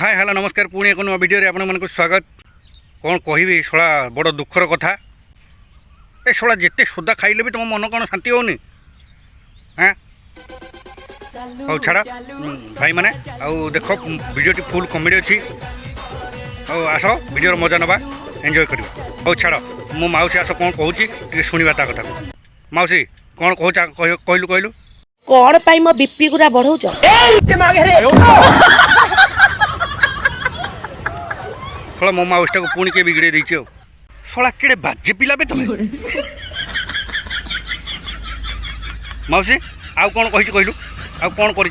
Hi hello नमस्कार पुणी एक नुआ भिडियो आपण मानक स्वागत। कौन कहबी शोला बड़ दुखर कथा ए शोला जिते सोदा खाइले भी तुम मन कौन शांति होनी हाँ हौ छाड़ भाई मैंने आउ देख भिडियो फुल कमेडी अच्छी आस भिडियो मजा नवा एंजॉय कर हौ छाड़ मो मौसी आस कौन कहूँ शुणा ता कथा मौसी कौन कहलु कहलु कौन पाई मो बीपी गुरा बढ़ाउछ शोला मो मौसी को पुणी के बिगड़े देछ शोला केड़े बाजे पिला बे तुम्हें मौसी आउ कौन कही कहलु आउ कौन कर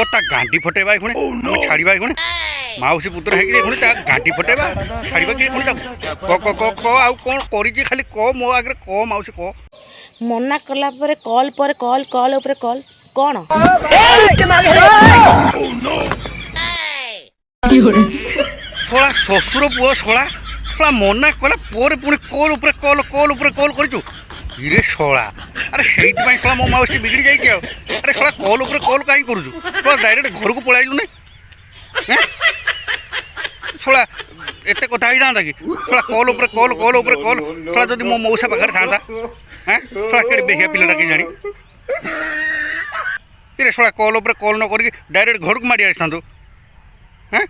ता गांडी फटेबा खुणे हम छाड़ीबा खुणे मौसी पुत्र है खुणे ता गांडी फटेबा छाड़ीबा कि खुणे क आउ कौन करी खाली क मो आगे क मौसी क मना कला पर कॉल कॉल ऊपर कॉल कौन शोला ससुर पुओ शोला शोला मना कला पर पुणी कॉल ऊपर कॉल करिचु इरे शोला अरे से शोला मो मौसी बिगड़ी जाइए अरे शोला कॉल ऊपर कॉल कहीं करुचु शोला डायरेक्ट घर को पलैलु नहीं शोला एत कथा ही था कि शोला कॉल ऊपर कॉल शोला जब मो मौसा पाखे था शोला केड़े बेहिया पिलाटा कि जानी इरे शोला कॉल ऊपर कॉल न करके डायरेक्ट घर को मारी आसता हाँ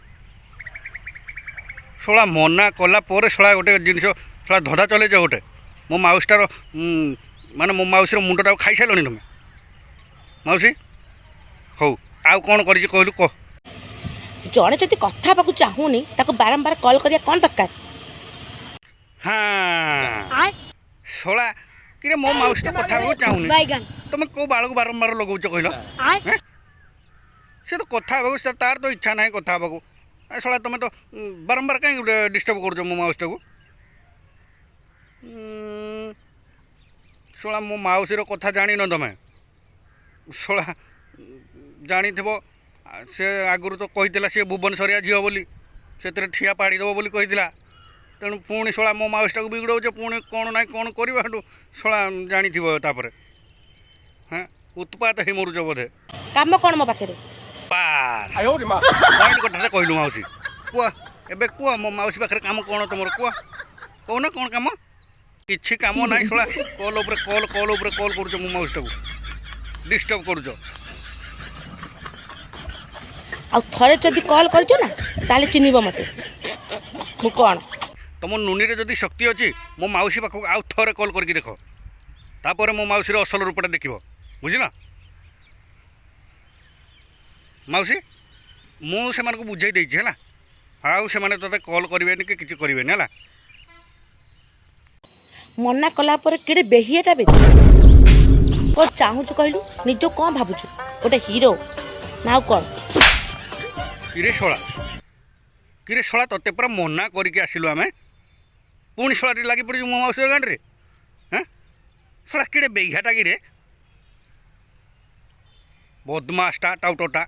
शोला मना कला पर शोला गोटे जिनस शोला धंदा चले गोटे मो मौसीटार माने मो मौसी मुंडटा खाई सारे तुम्हें मौसी हौ आउ कौन कर कहलु कह जड़े जदि कथा पाकु चाहूनी ताको बारंबार कॉल करिया कौन दरकार हाँ शोला कि मो मौसी तो कथा चाहूनी तुम कौ बाल को बारंबार लगौच कहल से तो कथा तार तो इच्छा ना कथा शोला तुम तो बारंबार कहीं डिस्टर्ब कर मो मौसी को शोला मो मौसी कथा जान तुम शोला जानी से आगुरी तो कही सी भुवनेश्वरिया झील बोली से ठिया पाड़ीदेव बोली कही तेणु पुणी शोला मो मौसी को बिगड़ौच पुणी कौन ना कौन कर शोला जानी तापर हाँ उत्पात ही मरुच बोधे काम कौन मो पाखे बास पॉइंट कथा कहलु मौसी कह एबे कह मो मौसी पाखे काम कौन तुम कह कौन कौन काम किसी काम ना शोला कॉल ऊपर कॉल करुच मो मौसी को डिस्टर्ब करुच आ थरे जदि कॉल करछ ना ताले चिन्हब मते मु कौन तुम नुनी रे जदि शक्ति अच्छी मो मौसी पाखक आउ थरे कॉल करके देख तापर मो मौसी असल रूपटा देखिब बुझिल मौसी मुझे बुझे देछि है आउ से माने तोते कॉल करेनि कि किछि करेनि है मना कला पर केड़े बेहियाटा बे को चाहूछु कहलु निजो कौन भाबुछु गोटे हीरो नाउ कौन किरे शोला तोते पूरा मना करके आसिलु आमे पुणी शोला लगी पड़ी मो मौसी गांडे हाँ शोला किड़े बेहियाटा कि बदमासटा टाउटटा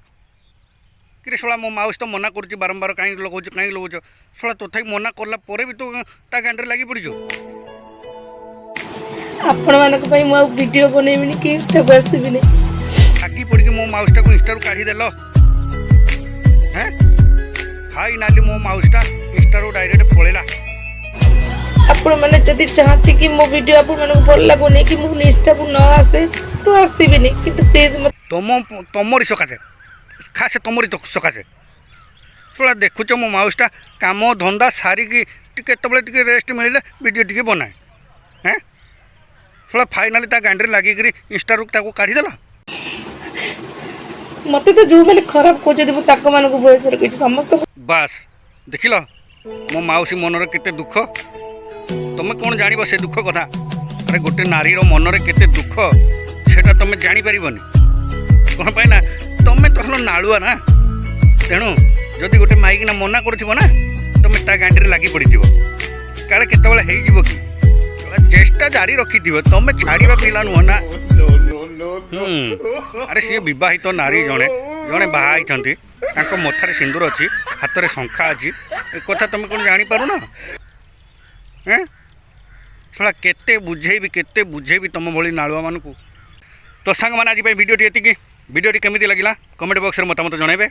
कि शोला मो मौसी तो मना कर बारंबार कहीं लगौच शोला तथा मना कला भी तो ता गांडे लगी पड़ी आपण मानक पई मो वीडियो बनेबिनी कि आसीबिनी थाकी पड़ी मो मौसीटा को इंस्टा काढ़ी देल हैं हाई नाली मो मौसीटा इंस्टा डायरेक्ट पड़ेला आपण माने जदि चाहती कि मो वीडियो आपण मानक भल लागोनी कि मो इंस्टा को न आसे तो आसीबिनी किंतु प्लीज मत तमरी सकाशे खास तमरी तो सकाशे शोला देखुच मो मौसीटा काम धंदा सारिकी टे रेस्ट मिले वीडियो टी बनाए हैं शोला फाइनाली ता गांडे लगिक इंस्टा काढ़ीदेला मत तो जो मैंने खराब खोज मानक बयस रखी समस्त बास देख ल मो मौसी मनर केते दुख तुम कौन जान से दुख कथा अरे गोटे नारी मनरे केते दुख सेटा तुम जापर कौन पाई ना तुम तो हल नालुआ ना तेणु जदि गोटे माइकिना मना करुना तुम ता गांडी लगी पड़ी काले केतबेले हो कि चेष्टा जारी रखी तुम छाड़ा पिला नुह ना अरे सी बहित नारी जड़े जड़े बाहर मथार सिंदूर अच्छी हाथ में शंखा अच्छी एक कथा तुम कौन जापर ना शोला केते बुझेबी तुम भली नालुआ मानक तो सांग मैंने आज भिडियोटी एति भिडियोटी केमी लगे कमेंट बॉक्स में मतामत जनइबे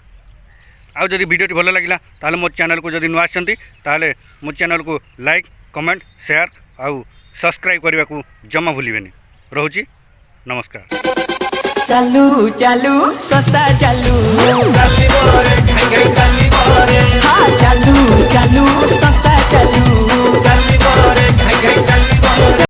आउ जदि वीडियो भल लगे ताहले मो चैनल को जदि नुआ आछंती ताहले मो चैनल को लाइक कमेंट शेयर आउ सब्सक्राइब करने को जमा भूलिबेनी। रहुची नमस्कार। चालू चालू सस्ता चालू